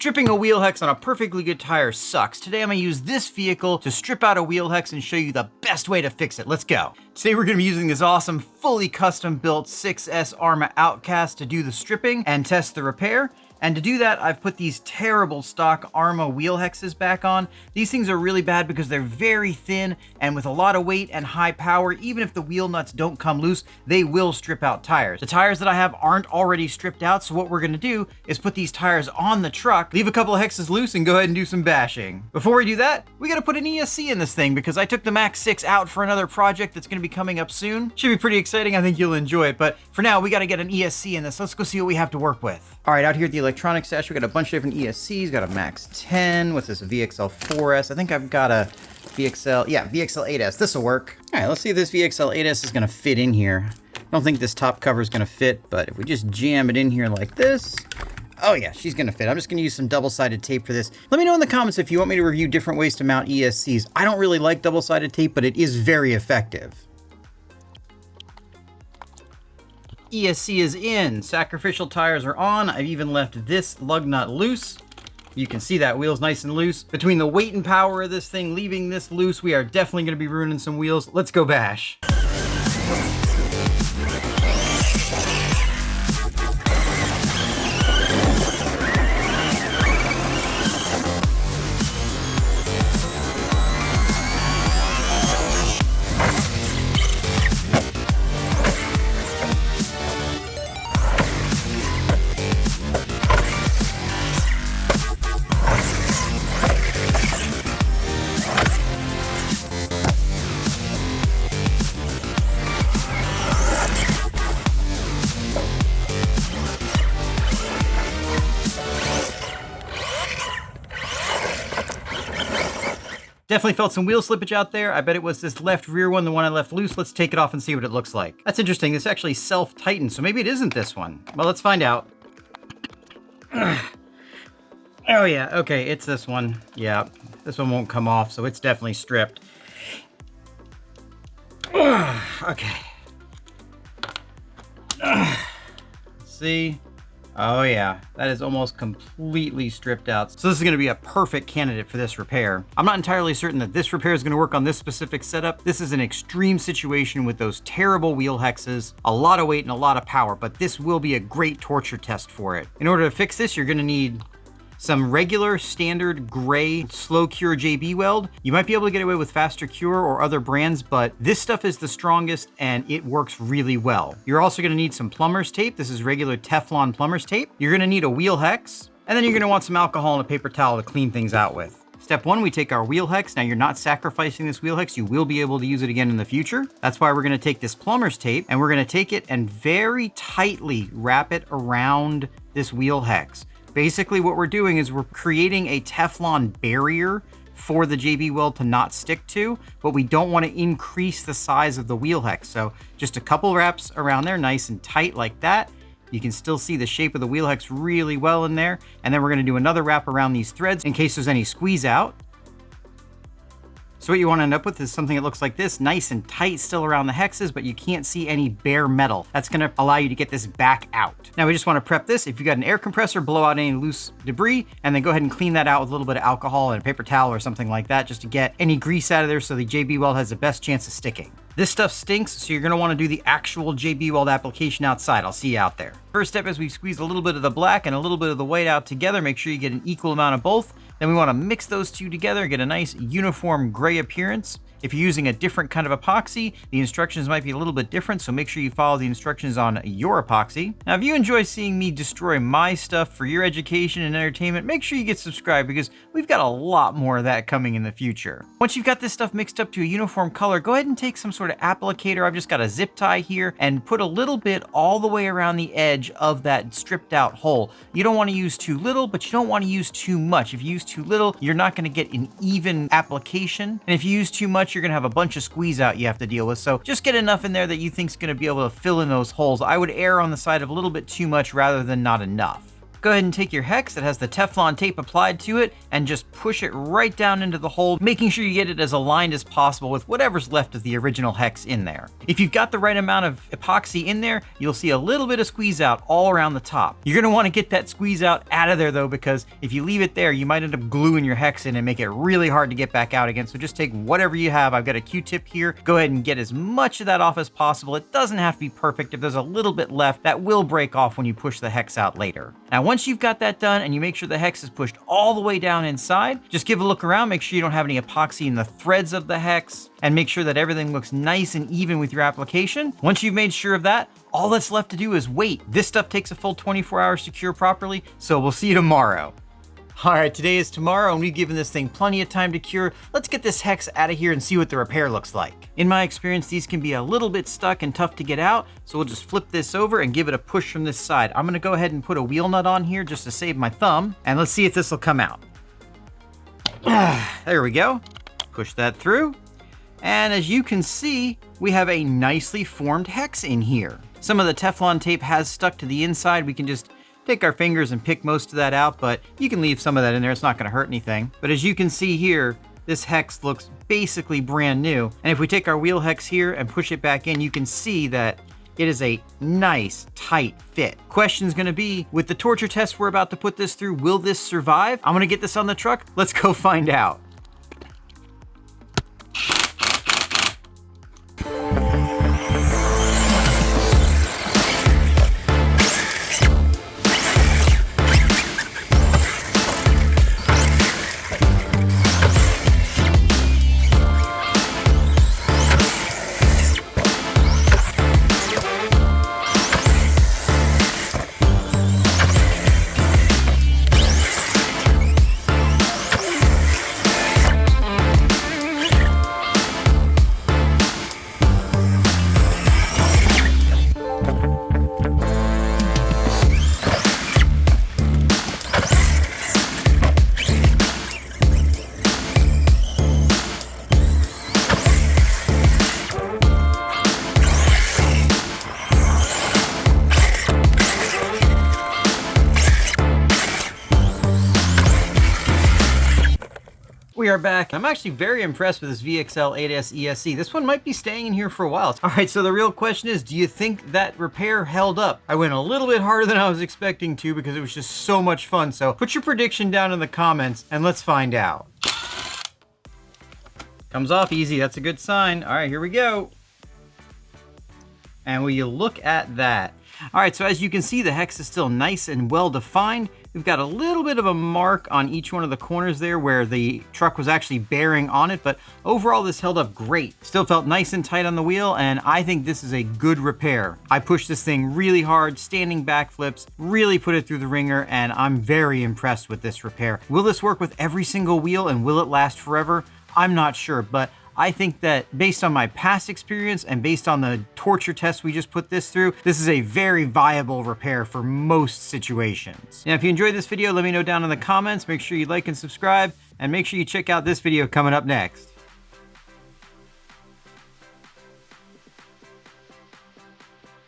Stripping a wheel hex on a perfectly good tire sucks. Today I'm gonna use this vehicle to strip out a wheel hex and show you the best way to fix it. Let's go. Today we're gonna be using this awesome, fully custom built 6S Arrma Outcast to do the stripping and test the repair. And to do that, I've put these terrible stock Arrma wheel hexes back on. These things are really bad because they're very thin and with a lot of weight and high power, even if the wheel nuts don't come loose, they will strip out tires. The tires that I have aren't already stripped out, so what we're gonna do is put these tires on the truck, leave a couple of hexes loose, and go ahead and do some bashing. Before we do that, we gotta put an ESC in this thing because I took the Max 6 out for another project that's gonna be coming up soon. Should be pretty exciting, I think you'll enjoy it, but for now, we gotta get an ESC in this. Let's go see what we have to work with. All right, out here at the electronics stash, we got a bunch of different ESCs. Got a Max 10, what's this, a VXL 4S. I think I've got a VXL 8S. This will work. All right, let's see if this VXL 8S is gonna fit in here. I don't think this top cover is gonna fit, but if we just jam it in here like this, oh yeah, she's gonna fit. I'm just gonna use some double-sided tape for this. Let me know in the comments if you want me to review different ways to mount ESCs. I don't really like double-sided tape, but it is very effective. ESC is in, sacrificial tires are on. I've even left this lug nut loose. You can see that wheel's nice and loose. Between the weight and power of this thing, leaving this loose, we are definitely gonna be ruining some wheels. Let's go bash. Definitely felt some wheel slippage out there. I bet it was this left rear one, the one I left loose. Let's take it off and see what it looks like. That's interesting. This actually self-tightens, so maybe it isn't this one. Well, let's find out. Oh yeah, okay, it's this one. Yeah, this one won't come off, so it's definitely stripped. Okay. Let's see. Oh yeah, that is almost completely stripped out. So this is gonna be a perfect candidate for this repair. I'm not entirely certain that this repair is gonna work on this specific setup. This is an extreme situation with those terrible wheel hexes, a lot of weight and a lot of power, but this will be a great torture test for it. In order to fix this, you're gonna need some regular standard gray slow cure JB weld. You might be able to get away with faster cure or other brands, but this stuff is the strongest and it works really well. You're also gonna need some plumber's tape. This is regular Teflon plumber's tape. You're gonna need a wheel hex, and then you're gonna want some alcohol and a paper towel to clean things out with. Step one, we take our wheel hex. Now you're not sacrificing this wheel hex. You will be able to use it again in the future. That's why we're gonna take this plumber's tape and we're gonna take it and very tightly wrap it around this wheel hex. Basically what we're doing is we're creating a Teflon barrier for the JB weld to not stick to, but we don't want to increase the size of the wheel hex. So just a couple wraps around there, nice and tight like that. You can still see the shape of the wheel hex really well in there. And then we're gonna do another wrap around these threads in case there's any squeeze out. So what you want to end up with is something that looks like this, nice and tight still around the hexes, but you can't see any bare metal. That's going to allow you to get this back out. Now we just want to prep this. If you got an air compressor, blow out any loose debris, and then go ahead and clean that out with a little bit of alcohol and a paper towel or something like that, just to get any grease out of there so the JB weld has the best chance of sticking. This stuff stinks, so you're going to want to do the actual JB weld application outside. I'll see you out there. First step is we squeeze a little bit of the black and a little bit of the white out together. Make sure you get an equal amount of both. Then we want to mix those two together, get a nice uniform gray appearance. If you're using a different kind of epoxy, the instructions might be a little bit different, so make sure you follow the instructions on your epoxy. Now, if you enjoy seeing me destroy my stuff for your education and entertainment, make sure you get subscribed because we've got a lot more of that coming in the future. Once you've got this stuff mixed up to a uniform color, go ahead and take some sort of applicator. I've just got a zip tie here and put a little bit all the way around the edge of that stripped out hole. You don't want to use too little, but you don't want to use too much. If you use too little, you're not going to get an even application. And if you use too much, you're gonna have a bunch of squeeze out you have to deal with. So just get enough in there that you think's gonna be able to fill in those holes. I would err on the side of a little bit too much rather than not enough. Go ahead and take your hex that has the Teflon tape applied to it and just push it right down into the hole, making sure you get it as aligned as possible with whatever's left of the original hex in there. If you've got the right amount of epoxy in there, you'll see a little bit of squeeze out all around the top. You're gonna wanna get that squeeze out of there though, because if you leave it there, you might end up gluing your hex in and make it really hard to get back out again. So just take whatever you have. I've got a Q-tip here. Go ahead and get as much of that off as possible. It doesn't have to be perfect. If there's a little bit left, that will break off when you push the hex out later. Now, once you've got that done and you make sure the hex is pushed all the way down inside, just give a look around, make sure you don't have any epoxy in the threads of the hex, and make sure that everything looks nice and even with your application. Once you've made sure of that, all that's left to do is wait. This stuff takes a full 24 hours to cure properly, so we'll see you tomorrow. All right, today is tomorrow, and we've given this thing plenty of time to cure. Let's get this hex out of here and see what the repair looks like. In my experience, these can be a little bit stuck and tough to get out, so we'll just flip this over and give it a push from this side. I'm gonna go ahead and put a wheel nut on here just to save my thumb, and let's see if this will come out. There we go. Push that through. And as you can see, we have a nicely formed hex in here. Some of the Teflon tape has stuck to the inside. We can just take our fingers and pick most of that out, but you can leave some of that in there. It's not gonna hurt anything. But as you can see here, this hex looks basically brand new. And if we take our wheel hex here and push it back in, you can see that it is a nice, tight fit. Question's gonna be, with the torture test we're about to put this through, will this survive? I'm gonna get this on the truck. Let's go find out. We are back. I'm actually very impressed with this VXL 8S ESC. This one might be staying in here for a while. All right, so the real question is, do you think that repair held up? I went a little bit harder than I was expecting to because it was just so much fun. So put your prediction down in the comments and let's find out. Comes off easy, that's a good sign. All right, here we go. And will you look at that? All right, so as you can see, the hex is still nice and well defined. We've got a little bit of a mark on each one of the corners there where the truck was actually bearing on it, but overall this held up great. Still felt nice and tight on the wheel, and I think this is a good repair. I pushed this thing really hard, standing backflips, really put it through the ringer, and I'm very impressed with this repair. Will this work with every single wheel and will it last forever? I'm not sure, but I think that based on my past experience and based on the torture test we just put this through, this is a very viable repair for most situations. Now, if you enjoyed this video, let me know down in the comments. Make sure you like and subscribe, and make sure you check out this video coming up next.